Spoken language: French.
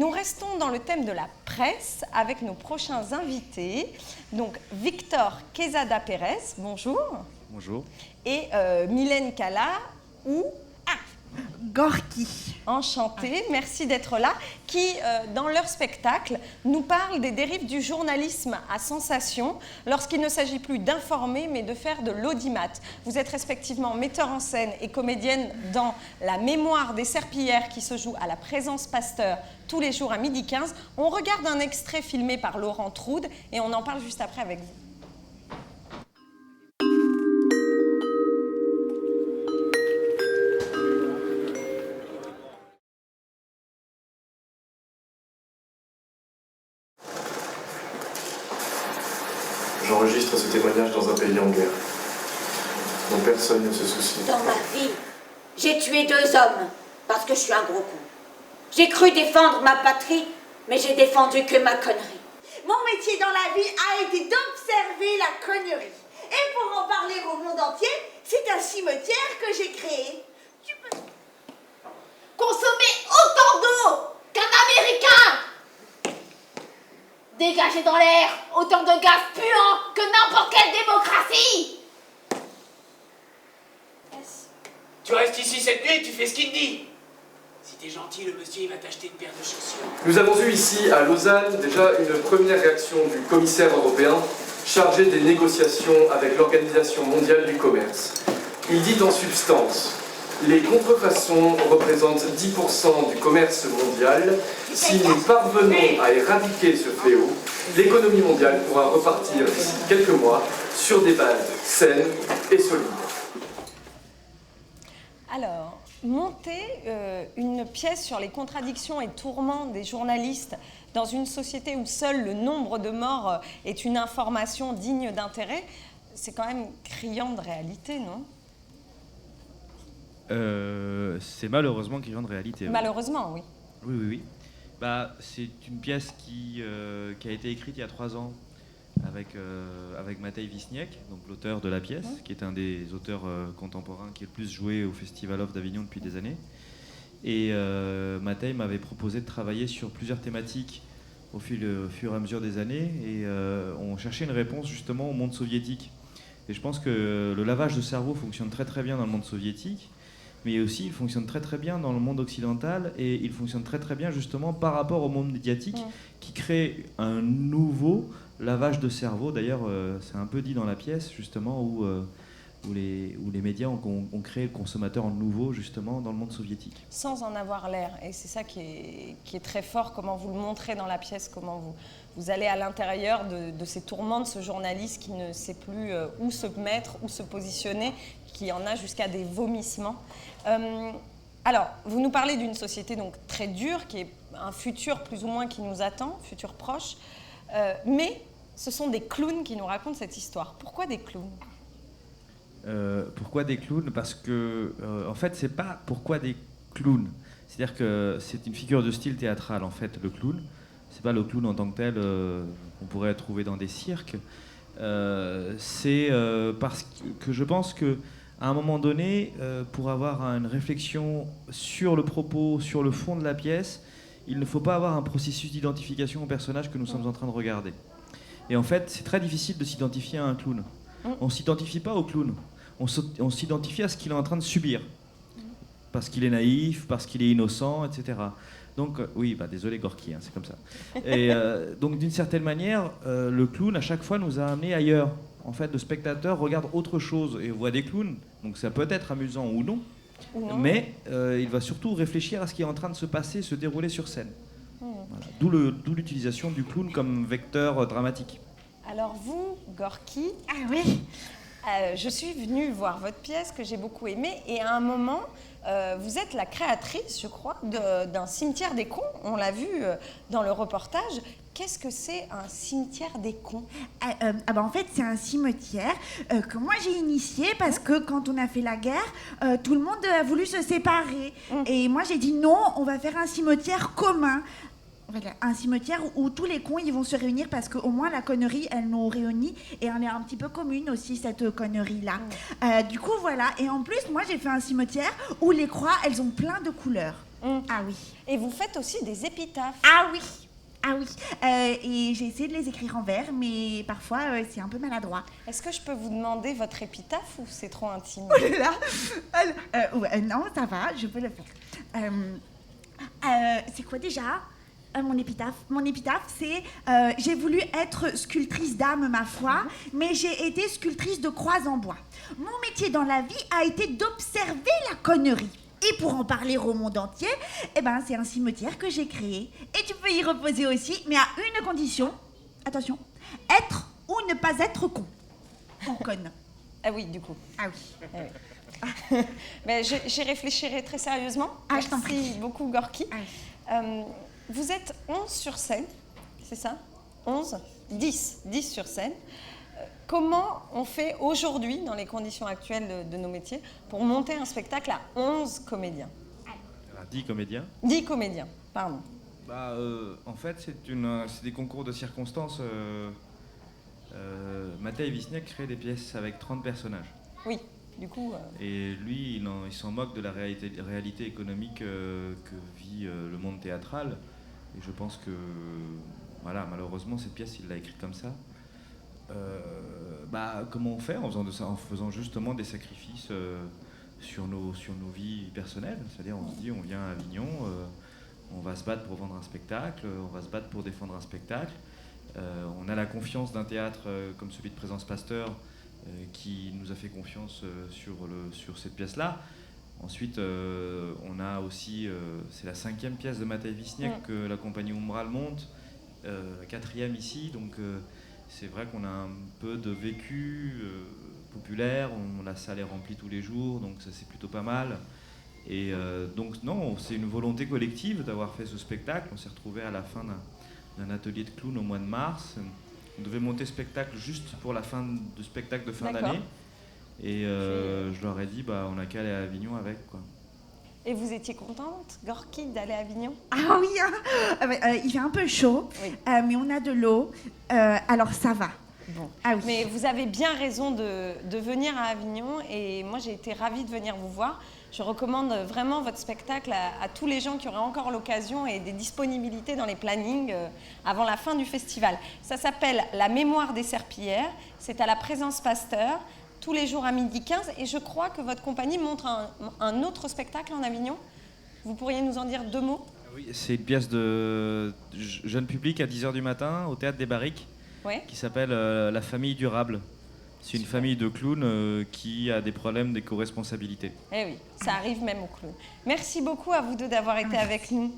nous restons dans le thème de la presse avec nos prochains invités. Donc, Victor Quezada Pérez, bonjour. Bonjour. Et Mylène Cala ou Gorky. Enchantée, merci d'être là, qui, dans leur spectacle, nous parlent des dérives du journalisme à sensation lorsqu'il ne s'agit plus d'informer, mais de faire de l'audimat. Vous êtes respectivement metteur en scène et comédienne dans La mémoire des serpillères qui se joue à la Présence Pasteur tous les jours à 12h15. On regarde un extrait filmé par Laurent Troude et on en parle juste après avec vous. J'enregistre ce témoignage dans un pays en guerre, dont personne ne se soucie. Dans ma vie, j'ai tué 2 hommes parce que je suis un gros con. J'ai cru défendre ma patrie, mais j'ai défendu que ma connerie. Mon métier dans la vie a été d'observer la connerie. Et pour en parler au monde entier, c'est un cimetière que j'ai créé. Tu peux consommer autant d'eau qu'un Américain. Dégager dans l'air autant de gaz puants que n'importe quelle démocratie. Tu restes ici cette nuit et tu fais ce qu'il te dit. Si t'es gentil, le monsieur il va t'acheter une paire de chaussures. Nous avons eu ici, à Lausanne, déjà une première réaction du commissaire européen chargé des négociations avec l'Organisation mondiale du commerce. Il dit en substance: les contrefaçons représentent 10% du commerce mondial. Si nous parvenons à éradiquer ce fléau, l'économie mondiale pourra repartir d'ici quelques mois sur des bases saines et solides. Alors, monter une pièce sur les contradictions et tourments des journalistes dans une société où seul le nombre de morts est une information digne d'intérêt, c'est quand même criant de réalité, non ? C'est malheureusement criant de réalité. Malheureusement, oui. Oui. Bah, c'est une pièce qui a été écrite il y a 3 ans avec Matej Wisniewski, donc l'auteur de la pièce, qui est un des auteurs contemporains qui est le plus joué au Festival of d'Avignon depuis des années. Et Matej m'avait proposé de travailler sur plusieurs thématiques au fur et à mesure des années, et on cherchait une réponse justement au monde soviétique. Et je pense que le lavage de cerveau fonctionne très très bien dans le monde soviétique, mais aussi il fonctionne très très bien dans le monde occidental, et il fonctionne très très bien justement par rapport au monde médiatique qui crée un nouveau lavage de cerveau. D'ailleurs, c'est un peu dit dans la pièce justement où les médias ont créé le consommateur en nouveau justement dans le monde soviétique. Sans en avoir l'air, et c'est ça qui est très fort, comment vous le montrez dans la pièce, comment vous allez à l'intérieur de ces tourments de ce journaliste qui ne sait plus où se mettre, où se positionner, qui en a jusqu'à des vomissements. Alors, vous nous parlez d'une société donc très dure, qui est un futur plus ou moins qui nous attend, futur proche, mais ce sont des clowns qui nous racontent cette histoire. Pourquoi des clowns ? Pourquoi des clowns ? Parce que, en fait, c'est pas pourquoi des clowns. C'est-à-dire que c'est une figure de style théâtral, en fait, le clown. C'est pas le clown en tant que tel qu'on pourrait trouver dans des cirques. C'est parce que je pense que à un moment donné, pour avoir une réflexion sur le propos, sur le fond de la pièce, il ne faut pas avoir un processus d'identification au personnage que nous sommes en train de regarder. Et en fait, c'est très difficile de s'identifier à un clown. On ne s'identifie pas au clown, on s'identifie à ce qu'il est en train de subir. Parce qu'il est naïf, parce qu'il est innocent, etc. Donc, oui, désolé Gorky, c'est comme ça. Et donc, d'une certaine manière, le clown, à chaque fois, nous a amenés ailleurs. En fait, le spectateur regarde autre chose et voit des clowns, donc ça peut être amusant ou non, mais il va surtout réfléchir à ce qui est en train de se passer, se dérouler sur scène. Voilà. D'où l'utilisation du clown comme vecteur dramatique. Alors vous, Gorky, Ah oui. Je suis venue voir votre pièce que j'ai beaucoup aimée, et à un moment, vous êtes la créatrice, je crois, d'un cimetière des cons. On l'a vu dans le reportage. Qu'est-ce que c'est un cimetière des cons ? En fait, c'est un cimetière que moi j'ai initié parce que quand on a fait la guerre, tout le monde a voulu se séparer. Et moi j'ai dit non, on va faire un cimetière commun. Voilà, un cimetière où tous les cons ils vont se réunir parce qu'au moins la connerie elle nous réunit et elle est un petit peu commune aussi cette connerie là. Du coup voilà, et en plus moi j'ai fait un cimetière où les croix elles ont plein de couleurs. Ah oui. Et vous faites aussi des épitaphes. Ah oui. Ah oui. Et j'ai essayé de les écrire en vers, mais parfois c'est un peu maladroit. Est-ce que je peux vous demander votre épitaphe ou c'est trop intime? Oh là là. Non, ça va, je peux le faire. C'est quoi déjà mon épitaphe? Mon épitaphe, c'est j'ai voulu être sculptrice d'âme, ma foi, mais j'ai été sculptrice de croix en bois. Mon métier dans la vie a été d'observer la connerie. Et pour en parler au monde entier, c'est un cimetière que j'ai créé. Et tu peux y reposer aussi, mais à une condition. Attention, être ou ne pas être con. Ou conne. Ah oui, du coup. Ah oui. Ah oui. Mais j'y réfléchirai très sérieusement. Ah, je t'en prie. Merci beaucoup, Gorky. Ah. Vous êtes 11 sur scène, c'est ça? 11? 10 sur scène. Comment on fait aujourd'hui, dans les conditions actuelles de nos métiers, pour monter un spectacle à 11 comédiens? 10 comédiens. 10 comédiens, pardon. En fait, c'est des concours de circonstances. Matej Wisniak crée des pièces avec 30 personnages. Oui, du coup... Et lui, il s'en moque de la réalité économique que vit le monde théâtral. Et je pense que, voilà, malheureusement, cette pièce, il l'a écrite comme ça. Comment on fait en faisant justement des sacrifices sur nos vies personnelles. C'est-à-dire, on se dit, on vient à Avignon, on va se battre pour vendre un spectacle, on va se battre pour défendre un spectacle. On a la confiance d'un théâtre comme celui de Présence Pasteur qui nous a fait confiance sur cette pièce-là. Ensuite, on a aussi, c'est la 5e pièce de Matej Wisniak que la compagnie Umbral monte, la 4e ici, donc c'est vrai qu'on a un peu de vécu populaire, la salle est remplie tous les jours, donc ça c'est plutôt pas mal. Et donc non, c'est une volonté collective d'avoir fait ce spectacle. On s'est retrouvés à la fin d'un atelier de clown au mois de mars. On devait monter spectacle juste pour la fin du spectacle de fin d'année. Et je leur ai dit, on n'a qu'à aller à Avignon avec, quoi. Et vous étiez contente, Gorky, d'aller à Avignon? Ah oui, il fait un peu chaud, oui. Mais on a de l'eau, alors ça va. Bon. Ah oui. Mais vous avez bien raison de venir à Avignon et moi j'ai été ravie de venir vous voir. Je recommande vraiment votre spectacle à tous les gens qui auraient encore l'occasion et des disponibilités dans les plannings avant la fin du festival. Ça s'appelle La mémoire des serpillères, c'est à la Présence Pasteur, tous les jours à 12h15 et je crois que votre compagnie montre un autre spectacle en Avignon. Vous pourriez nous en dire 2 mots? Oui, c'est une pièce de jeune public à 10h du matin au Théâtre des Barriques. Ouais. Qui s'appelle La famille durable. C'est une famille de clowns qui a des problèmes d'éco-responsabilité. Eh oui, ça arrive même aux clowns. Merci beaucoup à vous deux d'avoir été avec nous.